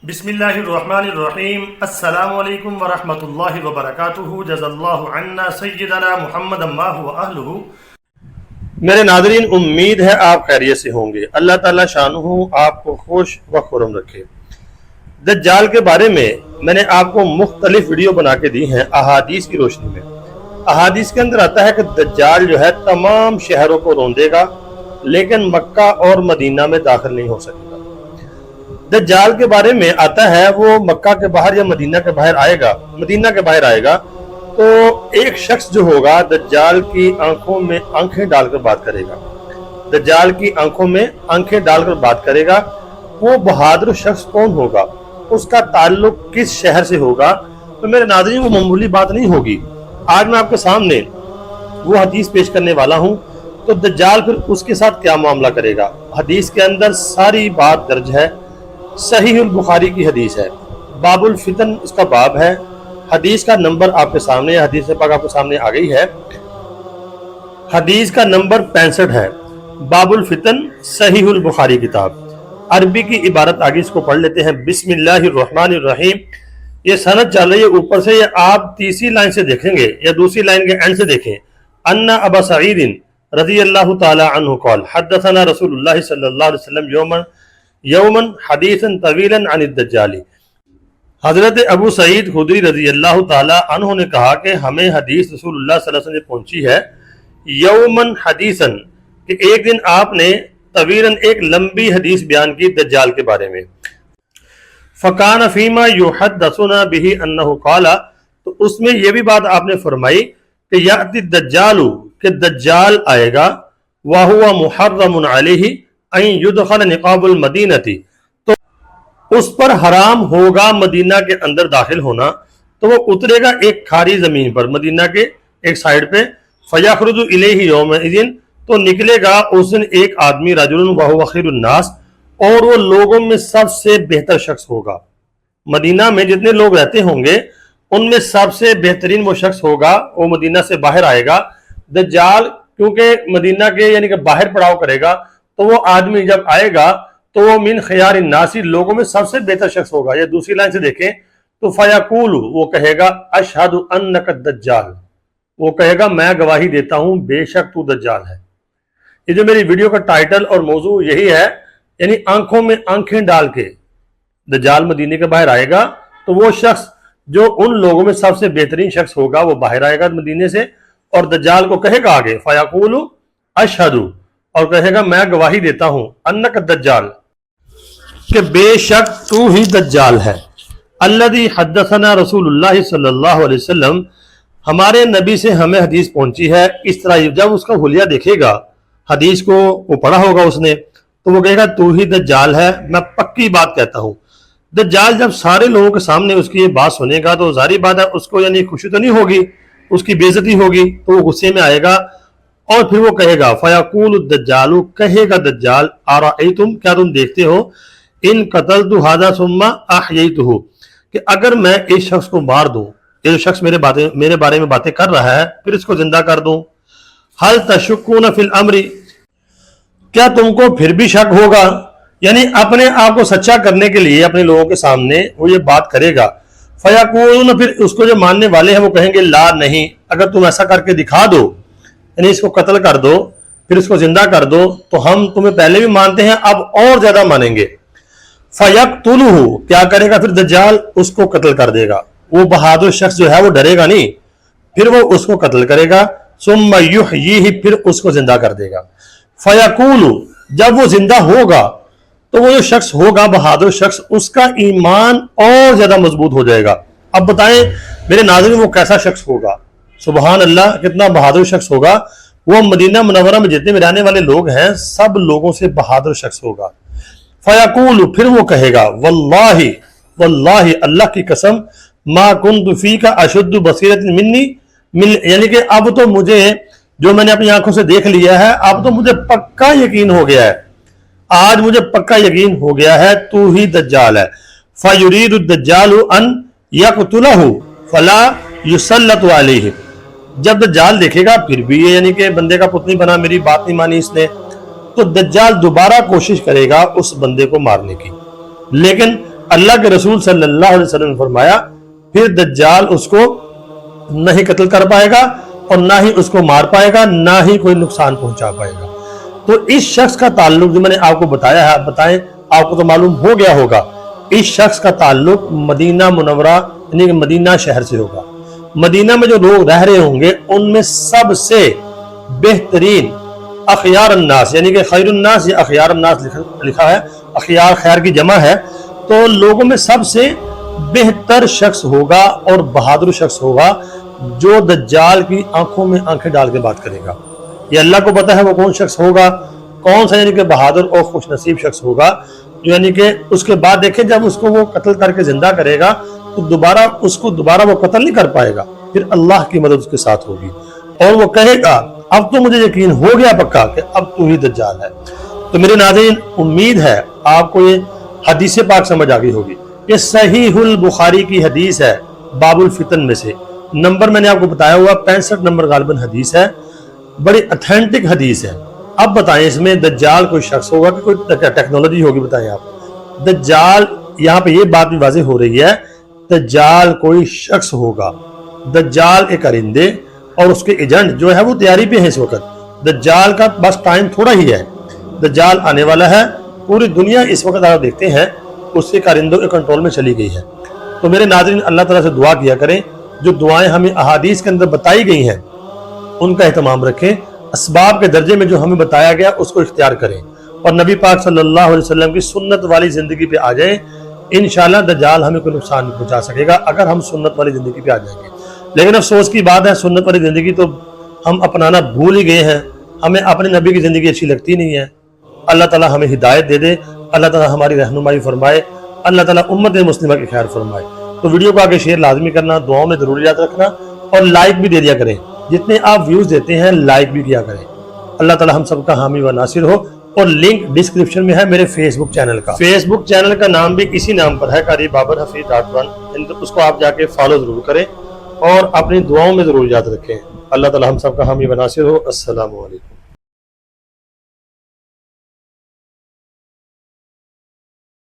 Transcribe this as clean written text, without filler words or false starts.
بسم اللہ الرحمن الرحیم۔ السلام علیکم ورحمۃ اللہ وبرکاتہ۔ جزا اللہ عنا سیدنا محمد ما هو اہلہ۔ میرے ناظرین، امید ہے آپ خیریت سے ہوں گے۔ اللہ تعالیٰ شانہ آپ کو خوش و خرم رکھے۔ دجال کے بارے میں نے آپ کو مختلف ویڈیو بنا کے دی ہیں احادیث کی روشنی میں۔ احادیث کے اندر آتا ہے کہ دجال جو ہے تمام شہروں کو روندے گا لیکن مکہ اور مدینہ میں داخل نہیں ہو سکے گا۔ دجال کے بارے میں آتا ہے وہ مکہ کے باہر یا مدینہ کے باہر آئے گا تو ایک شخص جو ہوگا دجال کی آنکھوں میں آنکھیں ڈال کر بات کرے گا۔ دجال کی آنکھوں میں آنکھیں ڈال کر بات کرے گا۔ وہ بہادر شخص کون ہوگا، اس کا تعلق کس شہر سے ہوگا؟ تو میرے ناظرین، وہ معمولی بات نہیں ہوگی۔ آج میں آپ کے سامنے وہ حدیث پیش کرنے والا ہوں۔ تو دجال پھر اس کے ساتھ کیا معاملہ کرے گا؟ حدیث کے اندر ساری بات درج ہے۔ صحیح البخاری کی حدیث ہے، باب الفتن اس کا باب ہے۔ حدیث کا نمبر آپ کے سامنے، حدیث پاک آپ کے سامنے آ گئی ہے۔ حدیث کا نمبر 65 ہے، باب الفتن، صحیح البخاری کتاب۔ عربی کی عبارت آگے اس کو پڑھ لیتے ہیں۔ بسم اللہ الرحمن الرحیم۔ یہ سند چل رہی ہے اوپر سے، یہ آپ تیسری لائن سے دیکھیں گے یا دوسری لائن کے اینڈ سے دیکھیں۔ ان ابا سعید رضی اللہ تعالی عنہ قال حدثنا رسول اللہ صلی اللہ علیہ وسلم یومن حدیثا طویلا عن الدجال۔ حضرت ابو سعید خدری رضی اللہ تعالی عنہ نے کہا کہ ہمیں حدیث رسول اللہ صلی اللہ علیہ وسلم سے پہنچی ہے، یومن حدیثا، کہ ایک دن آپ نے طویلا ایک لمبی حدیث بیان کی دجال کے بارے میں۔ فکان فیما یحدثنا به انہ قال، تو اس میں یہ بھی بات آپ نے فرمائی کہ یأتی الدجال، کہ دجال آئے گا، وہو محرم علیہ ان یدخل نقاب المدینتی، تو اس پر حرام ہوگا مدینہ کے اندر داخل ہونا۔ تو وہ اترے گا ایک کھاری زمین پر، مدینہ کے ایک سائیڈ پہ۔ فیخرج الیہ یومئذ، تو نکلے گا اس دن ایک آدمی، رجل وہو خیر الناس، اور وہ لوگوں میں سب سے بہتر شخص ہوگا۔ مدینہ میں جتنے لوگ رہتے ہوں گے ان میں سب سے بہترین وہ شخص ہوگا، وہ مدینہ سے باہر آئے گا۔ دجال کیونکہ مدینہ کے یعنی کہ باہر پڑاؤ کرے گا، تو وہ آدمی جب آئے گا تو وہ من خیار الناس، لوگوں میں سب سے بہتر شخص ہوگا۔ یا دوسری لائن سے دیکھیں تو فیقول، وہ کہے گا اشہد انک الدجال، وہ کہے گا میں گواہی دیتا ہوں بے شک تو دجال ہے۔ یہ جو میری ویڈیو کا ٹائٹل اور موضوع یہی ہے، یعنی آنکھوں میں آنکھیں ڈال کے دجال مدینے کے باہر آئے گا، تو وہ شخص جو ان لوگوں میں سب سے بہترین شخص ہوگا وہ باہر آئے گا مدینے سے، اور دجال کو کہے گا آگے فیقول اشہد، اور کہے گا میں گواہی دیتا ہوں انک الدجال، کہ بے شک تو ہی دجال ہے۔ الذی حدثنا رسول اللہ صلی اللہ علیہ وسلم، ہمارے نبی سے ہمیں حدیث پہنچی ہے۔ اس طرح جب اس کا حلیہ دیکھے گا، حدیث کو وہ پڑھا ہوگا اس نے، تو وہ کہے گا تو ہی دجال ہے، میں پکی بات کہتا ہوں۔ دجال جب سارے لوگوں کے سامنے اس کی یہ بات سنے گا تو ظاہری بات ہے اس کو یعنی خوشی تو نہیں ہوگی، اس کی بے عزتی ہوگی، تو وہ غصے میں آئے گا، اور پھر وہ کہے گا فیقول الدجال، کہے گا دجال ارأیتم، کیا تم دیکھتے ہو، ان قتلت ھذا ثم احییتہ، کہ اگر میں اس شخص کو مار دوں، یہ جو شخص میرے بارے میں باتیں کر رہا ہے، پھر اس کو زندہ کر دوں، هل تشکون فی الامر، کیا تم کو پھر بھی شک ہوگا؟ یعنی اپنے آپ کو سچا کرنے کے لیے اپنے لوگوں کے سامنے وہ یہ بات کرے گا۔ فیقولون، پھر اس کو جو ماننے والے ہیں وہ کہیں گے لا، نہیں، اگر تم ایسا کر کے دکھا دو، یعنی اس کو قتل کر دو پھر اس کو زندہ کر دو، تو ہم تمہیں پہلے بھی مانتے ہیں، اب اور زیادہ مانیں گے۔ فیقتلہ، کیا کرے گا پھر دجال؟ اس کو قتل کر دے گا۔ وہ بہادر شخص جو ہے وہ ڈرے گا نہیں، پھر وہ اس کو قتل کرے گا۔ ثم یحییہ، پھر اس کو زندہ کر دے گا۔ فیقول، جب وہ زندہ ہوگا تو وہ جو شخص ہوگا بہادر شخص، اس کا ایمان اور زیادہ مضبوط ہو جائے گا۔ اب بتائیں میرے ناظرین وہ کیسا شخص ہوگا؟ سبحان اللہ، کتنا بہادر شخص ہوگا۔ وہ مدینہ منورہ میں جتنے بھی رہنے والے لوگ ہیں سب لوگوں سے بہادر شخص ہوگا۔ فیقول، پھر وہ کہے گا واللہ، واللہ اللہ کی قسم، ما کنت فیک اشد بصیرۃ منی، یعنی کہ اب تو مجھے جو میں نے اپنی آنکھوں سے دیکھ لیا ہے، اب تو مجھے پکا یقین ہو گیا ہے، آج مجھے پکا یقین ہو گیا ہے تو ہی دجال ہے۔ فیرید الدجال ان یقتلہ فلا یسلط علیہ، جب دجال دیکھے گا پھر بھی یہ یعنی کہ بندے کا پتنی بنا، میری بات نہیں مانی اس نے، تو دجال دوبارہ کوشش کرے گا اس بندے کو مارنے کی، لیکن اللہ کے رسول صلی اللہ علیہ وسلم نے فرمایا پھر دجال اس کو نہ ہی قتل کر پائے گا اور نہ ہی اس کو مار پائے گا، نہ ہی کوئی نقصان پہنچا پائے گا۔ تو اس شخص کا تعلق جو میں نے آپ کو بتایا ہے، آپ بتائیں، آپ کو تو معلوم ہو گیا ہوگا، اس شخص کا تعلق مدینہ منورہ یعنی کہ مدینہ شہر سے ہوگا۔ مدینہ میں جو لوگ رہ رہے ہوں گے ان میں سب سے بہترین اخیار الناس یعنی کہ خیر الناس یا اخیار الناس لکھا ہے، اخیار خیر کی جمع ہے، تو لوگوں میں سب سے بہتر شخص ہوگا اور بہادر شخص ہوگا جو دجال کی آنکھوں میں آنکھیں ڈال کے بات کرے گا۔ یہ اللہ کو پتا ہے وہ کون شخص ہوگا، کون سا یعنی کہ بہادر اور خوش نصیب شخص ہوگا جو یعنی کہ اس کے بعد دیکھیں جب اس کو وہ قتل کر کے زندہ کرے گا تو دوبارہ وہ قتل نہیں کر پائے گا، پھر اللہ کی مدد اس کے ساتھ ہوگی اور وہ کہے گا اب تو مجھے یقین ہو گیا پکا کہ اب تو ہی دجال ہے۔ تو میرے ناظرین امید ہے آپ کو یہ حدیث پاک سمجھ آ گئی ہوگی۔ یہ صحیح البخاری کی حدیث ہے باب الفتن میں سے، نمبر میں نے آپ کو بتایا ہوا 65 نمبر غالباً حدیث ہے، بڑی اتھینٹک حدیث ہے۔ اب بتائیں اس میں دجال کوئی شخص ہوگا کہ کوئی ٹیکنالوجی ہوگی؟ بتائیں آپ، دجال یہاں پہ یہ بات بھی واضح ہو رہی ہے، دجال کوئی شخص ہوگا، دجال ایک پرندے اور اس کے ایجنٹ جو ہے وہ تیاری پہ ہیں اس وقت۔ دجال کا بس ٹائم تھوڑا ہی ہے، دجال آنے والا ہے، پوری دنیا اس وقت آپ دیکھتے ہیں اس کے کارندوں کے کنٹرول میں چلی گئی ہے۔ تو میرے ناظرین اللہ تعالیٰ سے دعا کیا کریں، جو دعائیں ہمیں احادیث کے اندر بتائی گئی ہیں ان کا اہتمام رکھیں، اسباب کے درجے میں جو ہمیں بتایا گیا اس کو اختیار کریں اور نبی پاک صلی اللہ علیہ وسلم کی سنت والی زندگی پہ آ جائیں۔ انشاءاللہ دجال ہمیں کوئی نقصان نہیں پہنچا سکے گا اگر ہم سنت والی زندگی پہ آ جائیں گے۔ لیکن افسوس کی بات ہے سنت والی زندگی تو ہم اپنانا بھول ہی گئے ہیں، ہمیں اپنے نبی کی زندگی اچھی لگتی نہیں ہے۔ اللہ تعالیٰ ہمیں ہدایت دے دے، اللہ تعالیٰ ہماری رہنمائی فرمائے، اللہ تعالیٰ امت مسلمہ کی خیر فرمائے۔ تو ویڈیو کو آگے شیئر لازمی کرنا، دعاؤں میں ضرور یاد رکھنا اور لائک بھی دے دیا کریں، جتنے آپ ویوز دیتے ہیں لائک بھی کیا کریں۔ اللہ تعالیٰ ہم سب کا حامی و ناصر ہو۔ اور لنک ڈسکرپشن میں ہے میرے فیس بک چینل کا، فیس بک چینل کا نام بھی اسی نام پر ہے، قاری بابر حفیظ .1، اس کو آپ جا کے فالو ضرور کریں اور اپنی دعاؤں میں ضرور یاد رکھیں۔ اللہ تعالیٰ ہم سب کا حامی و ناصر ہو۔ السلام علیکم۔